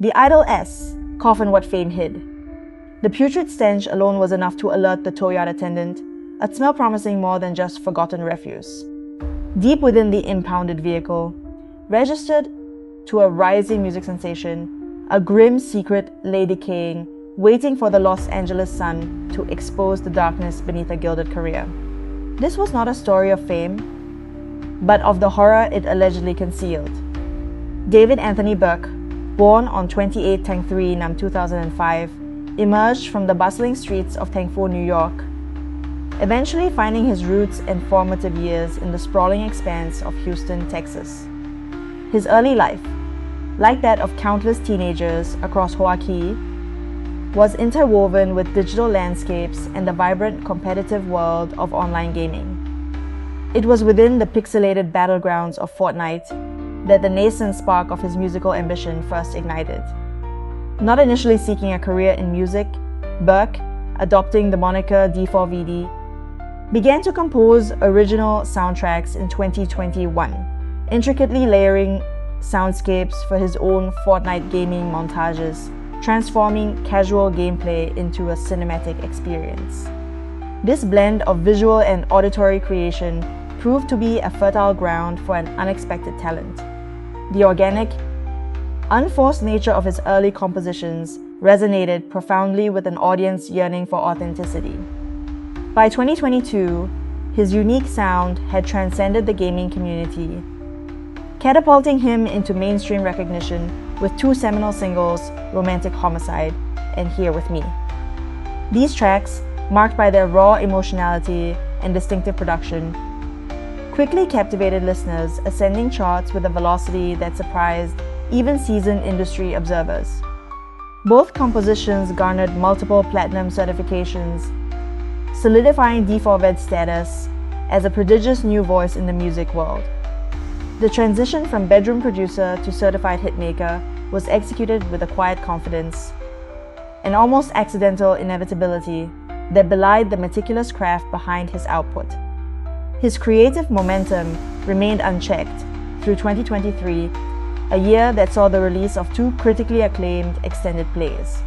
The idle S, coffin what fame hid. The putrid stench alone was enough to alert the towyard attendant, a smell promising more than just forgotten refuse. Deep within the impounded vehicle, registered to a rising music sensation, a grim secret lay decaying, waiting for the Los Angeles sun to expose the darkness beneath a gilded career. This was not a story of fame, but of the horror it allegedly concealed. David Anthony Burke, born on 28 Tang 3 Nam 2005, emerged from the bustling streets of Tang 4, New York, eventually finding his roots and formative years in the sprawling expanse of Houston, Texas. His early life, like that of countless teenagers across Hawaii, was interwoven with digital landscapes and the vibrant competitive world of online gaming. It was within the pixelated battlegrounds of Fortnite that the nascent spark of his musical ambition first ignited. Not initially seeking a career in music, Burke, adopting the moniker D4vd, began to compose original soundtracks in 2021, intricately layering soundscapes for his own Fortnite gaming montages, transforming casual gameplay into a cinematic experience. This blend of visual and auditory creation proved to be a fertile ground for an unexpected talent. The organic, unforced nature of his early compositions resonated profoundly with an audience yearning for authenticity. By 2022, his unique sound had transcended the gaming community, catapulting him into mainstream recognition with two seminal singles, Romantic Homicide and Here With Me. These tracks, marked by their raw emotionality and distinctive production, quickly captivated listeners, ascending charts with a velocity that surprised even seasoned industry observers. Both compositions garnered multiple platinum certifications, solidifying D4vd's status as a prodigious new voice in the music world. The transition from bedroom producer to certified hitmaker was executed with a quiet confidence, an almost accidental inevitability that belied the meticulous craft behind his output. His creative momentum remained unchecked through 2023, a year that saw the release of two critically acclaimed extended plays.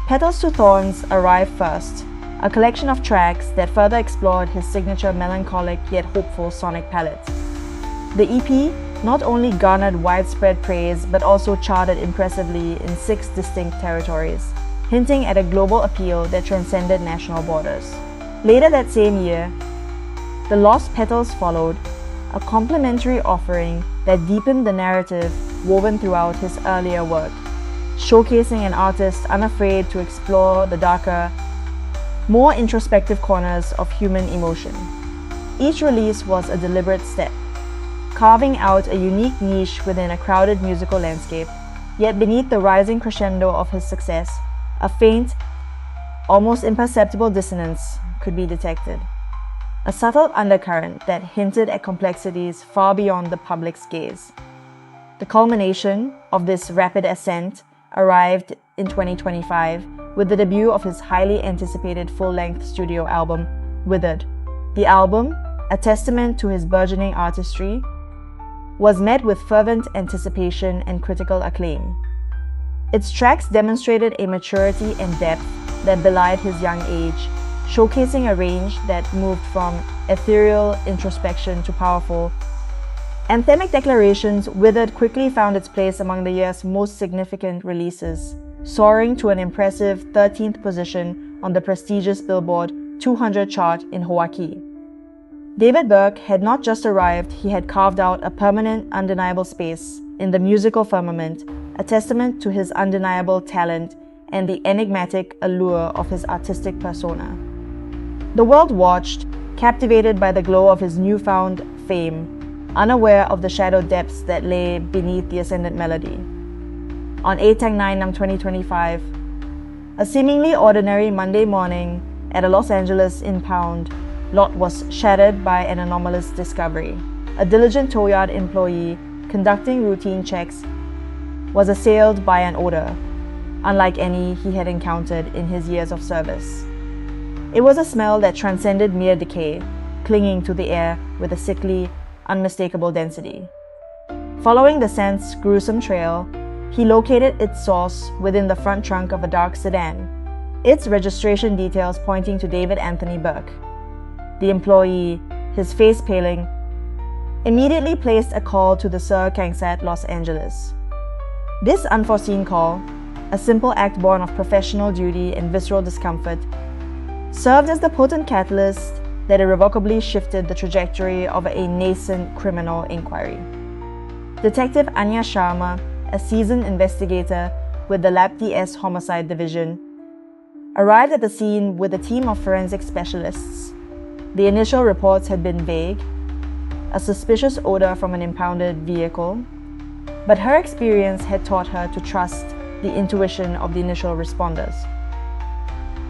Petals to Thorns arrived first, a collection of tracks that further explored his signature melancholic yet hopeful sonic palette. The EP not only garnered widespread praise but also charted impressively in 6 distinct territories, hinting at a global appeal that transcended national borders. Later that same year, The Lost Petals followed, a complementary offering that deepened the narrative woven throughout his earlier work, showcasing an artist unafraid to explore the darker, more introspective corners of human emotion. Each release was a deliberate step, carving out a unique niche within a crowded musical landscape, yet beneath the rising crescendo of his success, a faint, almost imperceptible dissonance could be detected. A subtle undercurrent that hinted at complexities far beyond the public's gaze. The culmination of this rapid ascent arrived in 2025 with the debut of his highly anticipated full-length studio album, Withered. The album, a testament to his burgeoning artistry, was met with fervent anticipation and critical acclaim. Its tracks demonstrated a maturity and depth that belied his young age, showcasing a range that moved from ethereal introspection to powerful, anthemic declarations. Withered quickly found its place among the year's most significant releases, soaring to an impressive 13th position on the prestigious Billboard 200 chart in Hawaii. David Burke had not just arrived, he had carved out a permanent, undeniable space in the musical firmament, a testament to his undeniable talent and the enigmatic allure of his artistic persona. The world watched, captivated by the glow of his newfound fame, unaware of the shadow depths that lay beneath the ascendant melody. On 8 Tang 9 Nam 2025, a seemingly ordinary Monday morning at a Los Angeles impound lot was shattered by an anomalous discovery. A diligent towyard employee conducting routine checks was assailed by an odor, unlike any he had encountered in his years of service. It was a smell that transcended mere decay, clinging to the air with a sickly, unmistakable density. Following the scent's gruesome trail, he located its source within the front trunk of a dark sedan, its registration details pointing to David Anthony Burke. The employee, his face paling, immediately placed a call to the Sir Kangsat Los Angeles. This unforeseen call, a simple act born of professional duty and visceral discomfort, served as the potent catalyst that irrevocably shifted the trajectory of a nascent criminal inquiry. Detective Anya Sharma, a seasoned investigator with the LabDS Homicide Division, arrived at the scene with a team of forensic specialists. The initial reports had been vague, a suspicious odor from an impounded vehicle, but her experience had taught her to trust the intuition of the initial responders.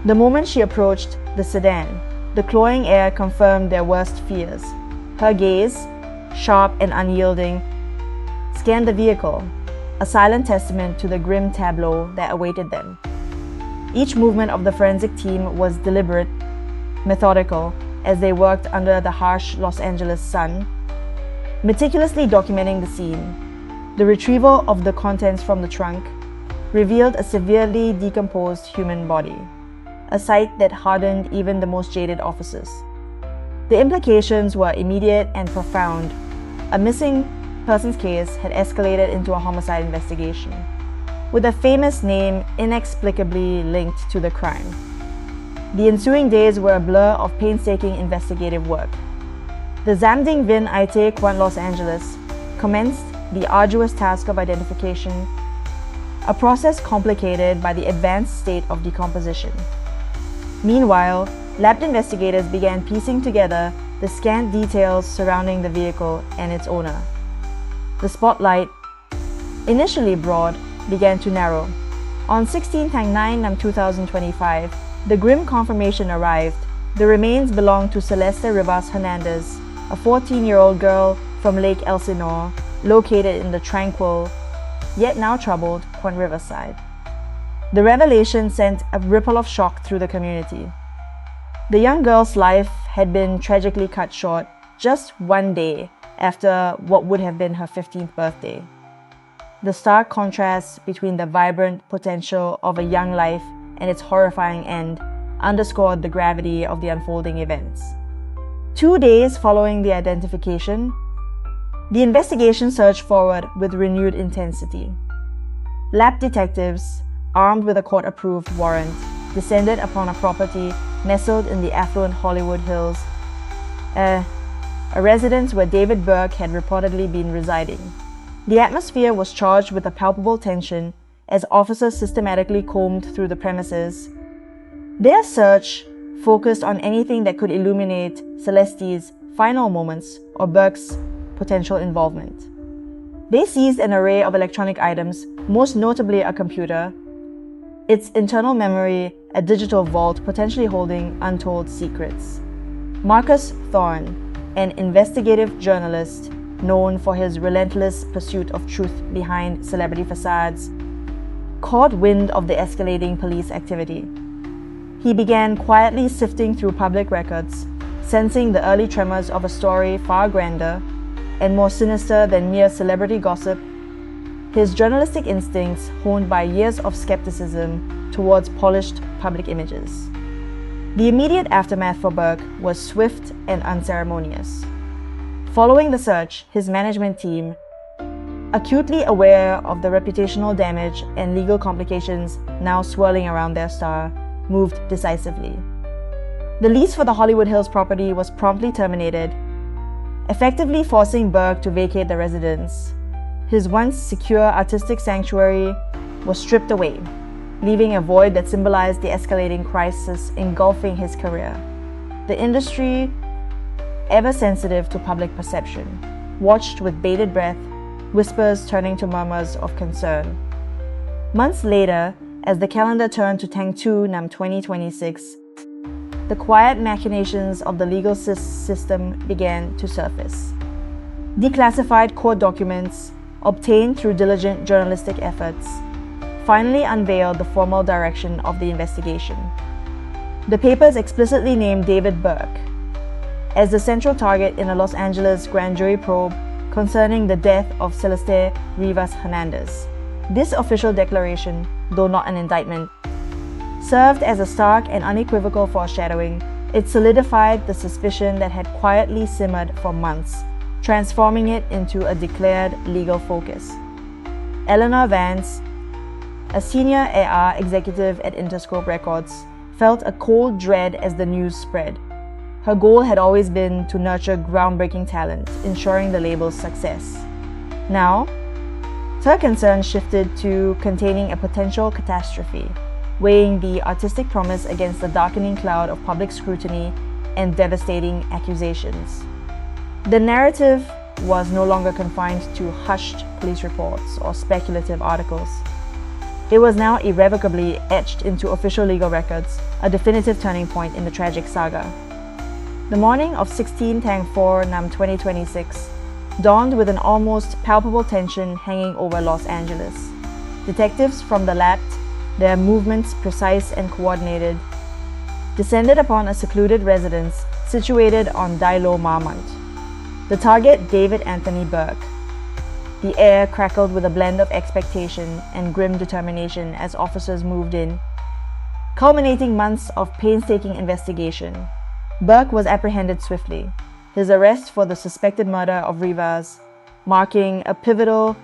The moment she approached the sedan, the cloying air confirmed their worst fears. Her gaze, sharp and unyielding, scanned the vehicle, a silent testament to the grim tableau that awaited them. Each movement of the forensic team was deliberate, methodical, as they worked under the harsh Los Angeles sun, meticulously documenting the scene. The retrieval of the contents from the trunk revealed a severely decomposed human body, a sight that hardened even the most jaded officers. The implications were immediate and profound. A missing persons case had escalated into a homicide investigation, with a famous name inexplicably linked to the crime. The ensuing days were a blur of painstaking investigative work. The Zamding Vin IT Kwan Los Angeles commenced the arduous task of identification, a process complicated by the advanced state of decomposition. Meanwhile, lab investigators began piecing together the scant details surrounding the vehicle and its owner. The spotlight, initially broad, began to narrow. On 16/9 2025, the grim confirmation arrived. The remains belonged to Celeste Rivas Hernandez, a 14-year-old girl from Lake Elsinore, located in the tranquil, yet now troubled, Kwan Riverside. The revelation sent a ripple of shock through the community. The young girl's life had been tragically cut short just one day after what would have been her 15th birthday. The stark contrast between the vibrant potential of a young life and its horrifying end underscored the gravity of the unfolding events. 2 days following the identification, the investigation surged forward with renewed intensity. Lab detectives, armed with a court-approved warrant, descended upon a property nestled in the affluent Hollywood Hills, a residence where David Burke had reportedly been residing. The atmosphere was charged with a palpable tension as officers systematically combed through the premises. Their search focused on anything that could illuminate Celeste's final moments or Burke's potential involvement. They seized an array of electronic items, most notably a computer, its internal memory, a digital vault potentially holding untold secrets. Marcus Thorne, an investigative journalist known for his relentless pursuit of truth behind celebrity facades, caught wind of the escalating police activity. He began quietly sifting through public records, sensing the early tremors of a story far grander and more sinister than mere celebrity gossip. His journalistic instincts, honed by years of skepticism towards polished public images. The immediate aftermath for Burke was swift and unceremonious. Following the search, his management team, acutely aware of the reputational damage and legal complications now swirling around their star, moved decisively. The lease for the Hollywood Hills property was promptly terminated, effectively forcing Burke to vacate the residence. His once secure artistic sanctuary was stripped away, leaving a void that symbolized the escalating crisis engulfing his career. The industry, ever sensitive to public perception, watched with bated breath, whispers turning to murmurs of concern. Months later, as the calendar turned to Tang Tu Nam 2026, the quiet machinations of the legal system began to surface. Declassified court documents, obtained through diligent journalistic efforts, finally unveiled the formal direction of the investigation. The papers explicitly named David Burke as the central target in a Los Angeles grand jury probe concerning the death of Celeste Rivas Hernandez. This official declaration, though not an indictment, served as a stark and unequivocal foreshadowing. It solidified the suspicion that had quietly simmered for months, transforming it into a declared legal focus. Eleanor Vance, a senior AR executive at Interscope Records, felt a cold dread as the news spread. Her goal had always been to nurture groundbreaking talent, ensuring the label's success. Now, her concern shifted to containing a potential catastrophe, weighing the artistic promise against the darkening cloud of public scrutiny and devastating accusations. The narrative was no longer confined to hushed police reports or speculative articles. It was now irrevocably etched into official legal records, a definitive turning point in the tragic saga. The morning of 16 Tháng 4 năm 2026 dawned with an almost palpable tension hanging over Los Angeles. Detectives from the lab, their movements precise and coordinated, descended upon a secluded residence situated on Dilo Marmont. The target, David Anthony Burke. The air crackled with a blend of expectation and grim determination as officers moved in, culminating months of painstaking investigation. Burke was apprehended swiftly, his arrest for the suspected murder of Rivas marking a pivotal,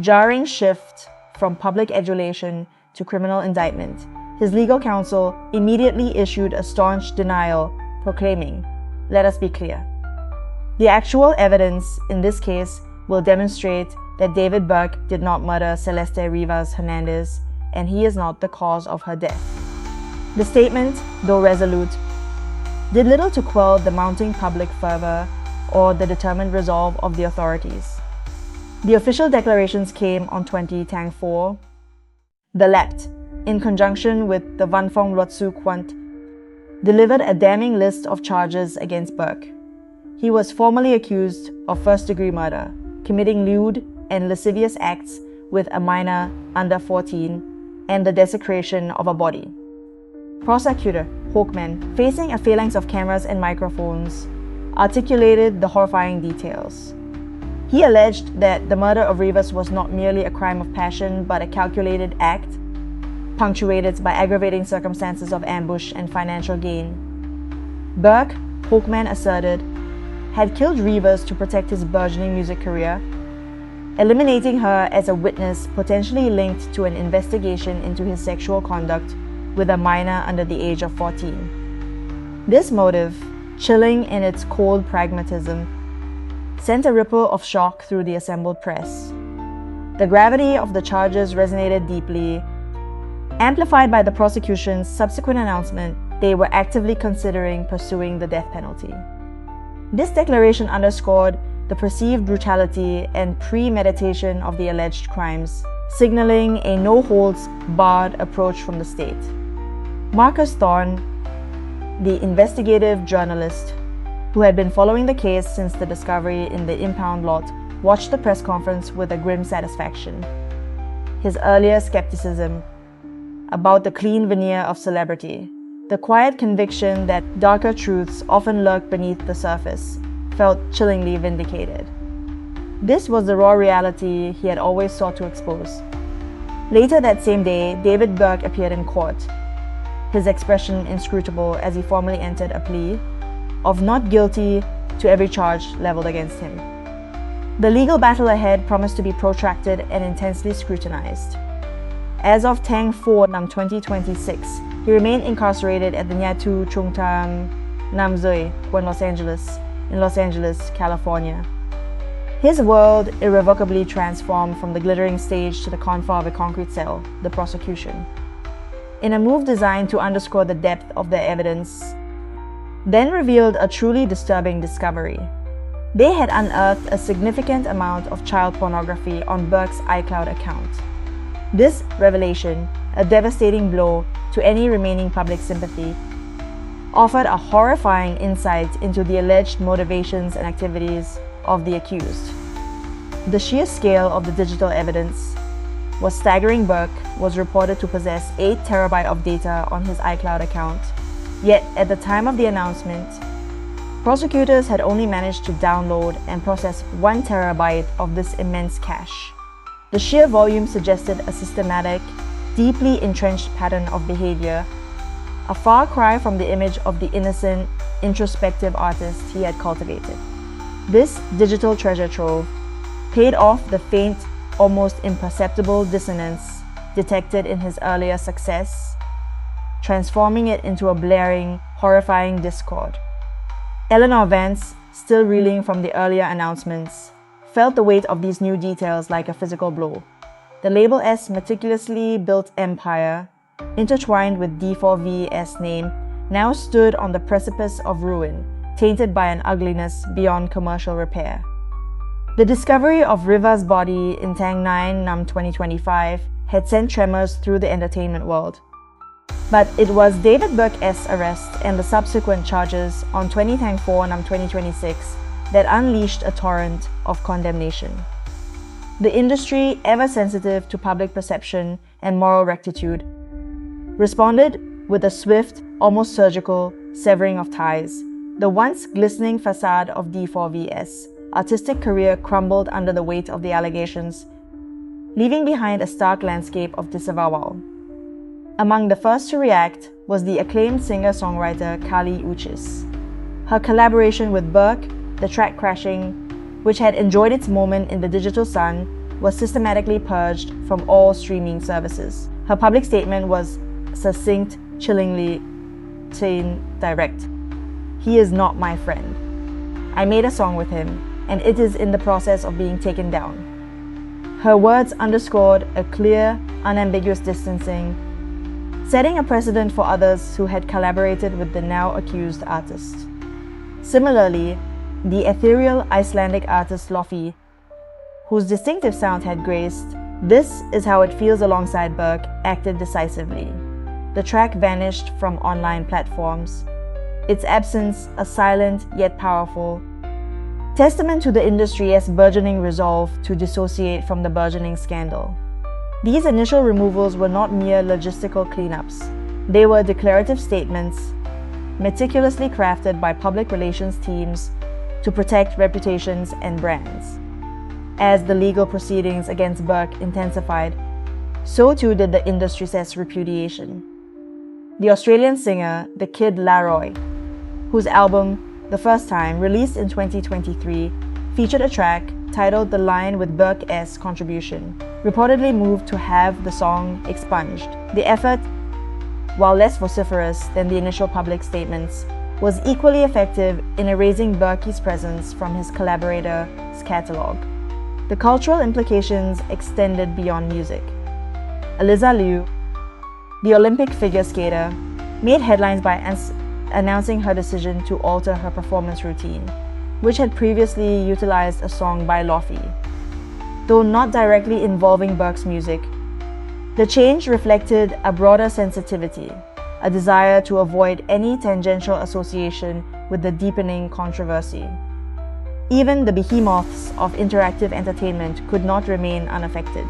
jarring shift from public adulation to criminal indictment. His legal counsel immediately issued a staunch denial, proclaiming, "Let us be clear. The actual evidence in this case will demonstrate that David Burke did not murder Celeste Rivas Hernandez, and he is not the cause of her death." The statement, though resolute, did little to quell the mounting public fervor or the determined resolve of the authorities. The official declarations came on 20 Tháng 4. The Lept, in conjunction with the Văn phòng Luật sư Quận, delivered a damning list of charges against Burke. He was formally accused of first-degree murder, committing lewd and lascivious acts with a minor under 14, and the desecration of a body. Prosecutor Hawkman, facing a phalanx of cameras and microphones, articulated the horrifying details. He alleged that the murder of Rivas was not merely a crime of passion, but a calculated act, punctuated by aggravating circumstances of ambush and financial gain. Burke, Hawkman asserted, had killed Rivas to protect his burgeoning music career, eliminating her as a witness potentially linked to an investigation into his sexual conduct with a minor under the age of 14. This motive, chilling in its cold pragmatism, sent a ripple of shock through the assembled press. The gravity of the charges resonated deeply, amplified by the prosecution's subsequent announcement they were actively considering pursuing the death penalty. This declaration underscored the perceived brutality and premeditation of the alleged crimes, signaling a no-holds-barred approach from the state. Marcus Thorne, the investigative journalist who had been following the case since the discovery in the impound lot, watched the press conference with a grim satisfaction. His earlier skepticism about the clean veneer of celebrity, the quiet conviction that darker truths often lurk beneath the surface, felt chillingly vindicated. This was the raw reality he had always sought to expose. Later that same day, David Burke appeared in court, his expression inscrutable as he formally entered a plea of not guilty to every charge leveled against him. The legal battle ahead promised to be protracted and intensely scrutinized. As of Tháng 4 năm 2026, he remained incarcerated at the Nhà tù Trung tâm Nam Giới in Los Angeles, California. His world irrevocably transformed from the glittering stage to the confine of a concrete cell, the prosecution. In a move designed to underscore the depth of their evidence, then revealed a truly disturbing discovery. They had unearthed a significant amount of child pornography on Burke's iCloud account. This revelation, a devastating blow to any remaining public sympathy, offered a horrifying insight into the alleged motivations and activities of the accused. The sheer scale of the digital evidence was staggering. Burke was reported to possess 8 terabytes of data on his iCloud account, yet at the time of the announcement, prosecutors had only managed to download and process 1 terabyte of this immense cache. The sheer volume suggested a systematic, deeply entrenched pattern of behavior, a far cry from the image of the innocent, introspective artist he had cultivated. This digital treasure trove paid off the faint, almost imperceptible dissonance detected in his earlier success, transforming it into a blaring, horrifying discord. Eleanor Vance, still reeling from the earlier announcements, felt the weight of these new details like a physical blow. The Label S meticulously built empire, intertwined with D4vd's name, now stood on the precipice of ruin, tainted by an ugliness beyond commercial repair. The discovery of Riva's body in Tang 9 Nam 2025 had sent tremors through the entertainment world. But it was David Burke's arrest and the subsequent charges on 20 Tang 4 Nam 2026 that unleashed a torrent of condemnation. The industry, ever sensitive to public perception and moral rectitude, responded with a swift, almost surgical severing of ties. The once glistening facade of D4vd's artistic career crumbled under the weight of the allegations, leaving behind a stark landscape of disavowal. Among the first to react was the acclaimed singer-songwriter Kali Uchis. Her collaboration with Burke, the track Crashing, which had enjoyed its moment in the digital sun, was systematically purged from all streaming services. Her public statement was succinct, chillingly direct. "He is not my friend. I made a song with him, and it is in the process of being taken down." Her words underscored a clear, unambiguous distancing, setting a precedent for others who had collaborated with the now accused artist. Similarly, the ethereal Icelandic artist Lofi, whose distinctive sound had graced "This Is How It Feels Alongside Burke," acted decisively. The track vanished from online platforms, its absence a silent yet powerful testament to the industry's burgeoning resolve to dissociate from the burgeoning scandal. These initial removals were not mere logistical cleanups. They were declarative statements, meticulously crafted by public relations teams to protect reputations and brands. As the legal proceedings against Burke intensified, so too did the industry's repudiation. The Australian singer, the Kid Laroi, whose album, The First Time, released in 2023, featured a track titled The Line with Burke's contribution, reportedly moved to have the song expunged. The effort, while less vociferous than the initial public statements, was equally effective in erasing Burke's presence from his collaborator's catalogue. The cultural implications extended beyond music. Aliza Liu, the Olympic figure skater, made headlines by announcing her decision to alter her performance routine, which had previously utilized a song by Lofi. Though not directly involving Burke's music, the change reflected a broader sensitivity, a desire to avoid any tangential association with the deepening controversy. Even the behemoths of interactive entertainment could not remain unaffected.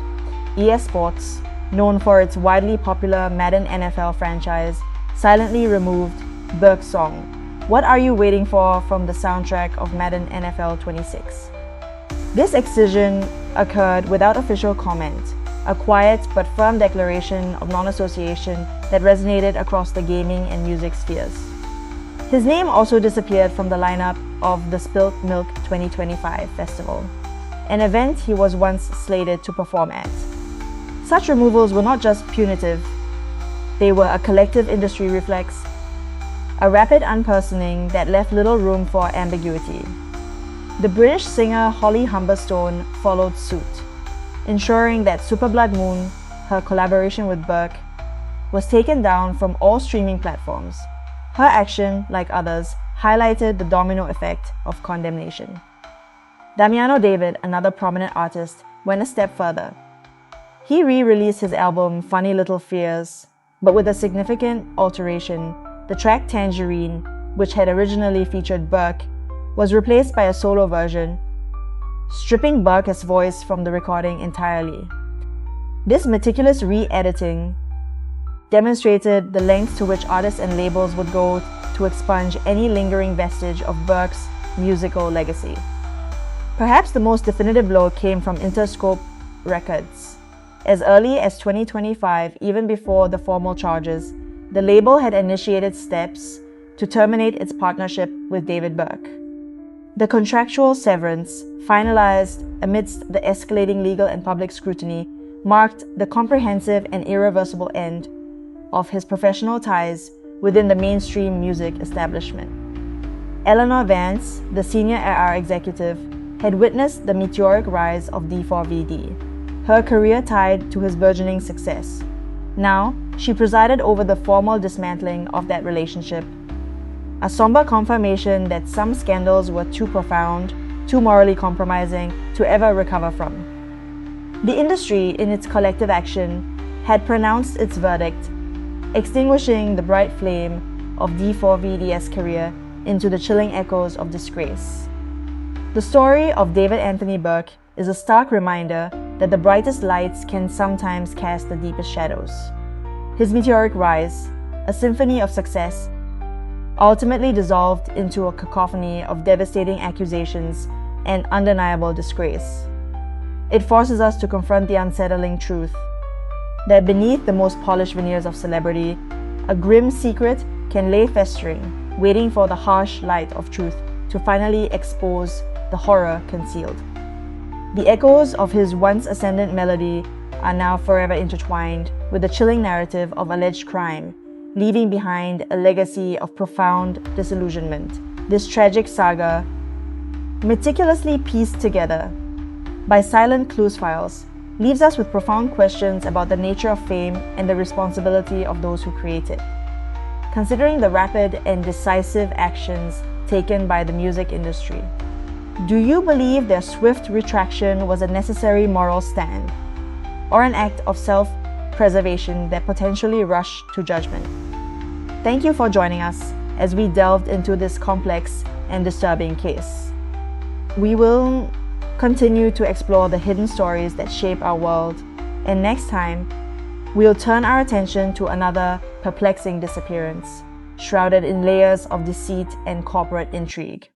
EA Sports, known for its widely popular Madden NFL franchise, silently removed Burke's song, "What Are You Waiting For?" from the soundtrack of Madden NFL 26. This excision occurred without official comment, a quiet but firm declaration of non-association that resonated across the gaming and music spheres. His name also disappeared from the lineup of the Spilt Milk 2025 festival, an event he was once slated to perform at. Such removals were not just punitive, they were a collective industry reflex, a rapid unpersoning that left little room for ambiguity. The British singer Holly Humberstone followed suit, ensuring that Super Blood Moon, her collaboration with Burke, was taken down from all streaming platforms. Her action, like others, highlighted the domino effect of condemnation. Damiano David, another prominent artist, went a step further. He re-released his album Funny Little Fears, but with a significant alteration. The track Tangerine, which had originally featured Burke, was replaced by a solo version, stripping Burke's voice from the recording entirely. This meticulous re-editing demonstrated the lengths to which artists and labels would go to expunge any lingering vestige of Burke's musical legacy. Perhaps the most definitive blow came from Interscope records. As early as 2025, even before the formal charges, the label had initiated steps to terminate its partnership with David Burke. The contractual severance, finalized amidst the escalating legal and public scrutiny, marked the comprehensive and irreversible end of his professional ties within the mainstream music establishment. Eleanor Vance, the senior AR executive, had witnessed the meteoric rise of D4vd, her career tied to his burgeoning success. Now, she presided over the formal dismantling of that relationship, a somber confirmation that some scandals were too profound, too morally compromising to ever recover from. The industry, in its collective action, had pronounced its verdict, extinguishing the bright flame of D4vd's career into the chilling echoes of disgrace. The story of David Anthony Burke is a stark reminder that the brightest lights can sometimes cast the deepest shadows. His meteoric rise, a symphony of success, ultimately dissolved into a cacophony of devastating accusations and undeniable disgrace. It forces us to confront the unsettling truth that beneath the most polished veneers of celebrity, a grim secret can lay festering, waiting for the harsh light of truth to finally expose the horror concealed. The echoes of his once ascendant melody are now forever intertwined with the chilling narrative of alleged crime, leaving behind a legacy of profound disillusionment. This tragic saga, meticulously pieced together by silent clues files, leaves us with profound questions about the nature of fame and the responsibility of those who create it. Considering the rapid and decisive actions taken by the music industry, do you believe their swift retraction was a necessary moral stand, or an act of self-preservation that potentially rushed to judgment? Thank you for joining us as we delved into this complex and disturbing case. We will continue to explore the hidden stories that shape our world, and next time, we'll turn our attention to another perplexing disappearance, shrouded in layers of deceit and corporate intrigue.